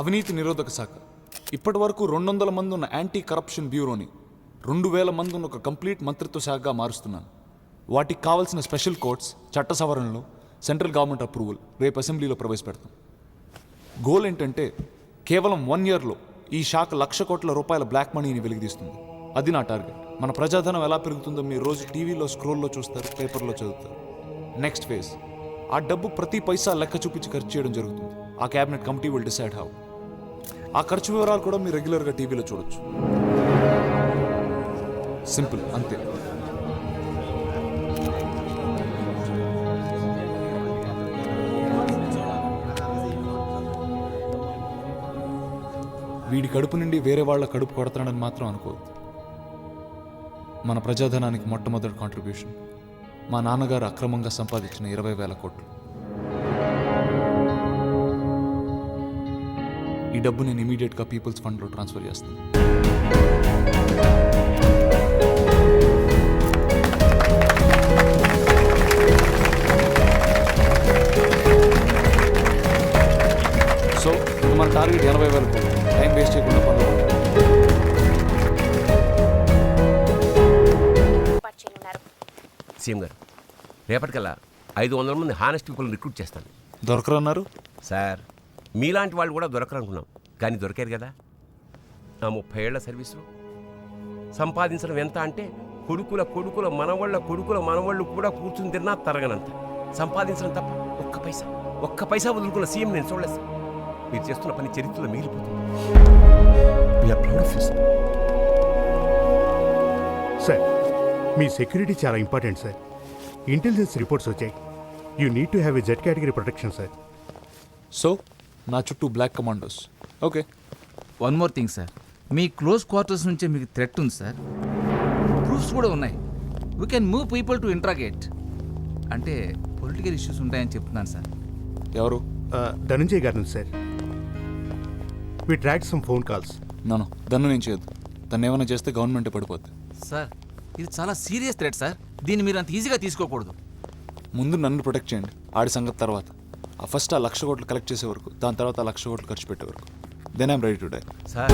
అవినీతి నిరోధక శాఖ ఇప్పటి వరకు 200 మంది ఉన్న యాంటీ కరప్షన్ బ్యూరోని 2000 మంది ఉన్న ఒక కంప్లీట్ మంత్రిత్వ శాఖగా మారుస్తున్నాను. వాటికి కావాల్సిన స్పెషల్ కోర్ట్స్, చట్ట సవరణలు, సెంట్రల్ గవర్నమెంట్ అప్రూవల్ రేపు అసెంబ్లీలో ప్రవేశపెడతాం. గోల్ ఏంటంటే కేవలం 1 yearలో ఈ శాఖ 1,00,000 కోట్ల రూపాయల బ్లాక్ మనీని వెలికితీస్తుంది. అది నా టార్గెట్. మన ప్రజాధనం ఎలా పెరుగుతుందో మీరు రోజు టీవీలో స్క్రోల్లో చూస్తారు, పేపర్లో చదువుతారు. నెక్స్ట్ ఫేజ్, ఆ డబ్బు ప్రతి పైసా లెక్క చూపించి ఖర్చు చేయడం జరుగుతుంది. ఆ cabinet committee will decide how. ఆ ఖర్చు వివరాలు కూడా మీరు రెగ్యులర్గా టీవీలో చూడొచ్చు. సింపుల్, అంతే. వీడి కడుపు నుండి వేరే వాళ్ళ కడుపు కొడతాడని మాత్రం అనుకోవద్దు. మన ప్రజాధనానికి మొట్టమొదటి కాంట్రిబ్యూషన్ మా నాన్నగారు అక్రమంగా సంపాదించిన 20,000 కోట్లు. ఈ డబ్బు నేను ఇమీడియట్గా పీపుల్స్ ఫండ్లో ట్రాన్స్ఫర్ చేస్తాను. సో మన టార్గెట్ 80,000 కోట్లు. టైం వేస్ట్ చేయకుండా పనులు. సీఎం గారు, రేపటికల్లా 500 మంది హానెస్ట్ పీపుల్ రిక్రూట్ చేస్తాను. దొరకరన్నారు సార్, మీలాంటి వాళ్ళు కూడా దొరకరనుకున్నాం, కానీ దొరికారు కదా. నా 30 ఏళ్ల సర్వీసులో సంపాదించడం ఎంత అంటే కొడుకుల కొడుకుల మనవాళ్ళు కూడా కూర్చుని తిన్నా తరగనంత సంపాదించడం తప్ప ఒక్క పైసా వదులుకున్న సీఎం నేను చూడలేదు సార్. మీరు చేస్తున్న పని చరిత్రలో మిగిలిపోతుంది. సార్, మీ సెక్యూరిటీ చాలా ఇంపార్టెంట్ సార్. ఇంటెలిజెన్స్ రిపోర్ట్స్ వచ్చాయి. You need to have a Z category protection sir. So నా చుట్టూ black commandos. Okay, one more thing sir, మీ క్లోజ్ క్వార్టర్స్ నుంచే మీకు థ్రెట్ ఉంది సార్. ప్రూఫ్స్ కూడా ఉన్నాయి. We can move people to interrogate. అంటే పొలిటికల్ ఇష్యూస్ ఉంటాయని చెప్తున్నాను సార్. ఎవరు? ధనంజయ్ గారి నుంచి sir. We track some phone calls. నన్ను దన్ను నేను చేయొద్దు. తను ఏమైనా చేస్తే గవర్నమెంట్ పడిపోద్ది. సార్, ఇది చాలా సీరియస్ థ్రెట్ సార్. దీన్ని మీరు అంత ఈజీగా తీసుకోకూడదు. ముందు నన్ను ప్రొటెక్ట్ చేయండి, ఆడి సంగతి తర్వాత. ఫస్ట్ ఆ 1,00,000 కోట్లు కలెక్ట్ చేసే వరకు, దాని తర్వాత ఆ 1,00,000 కోట్లు ఖర్చు పెట్టే వరకు. Then I'm ready to die. Sir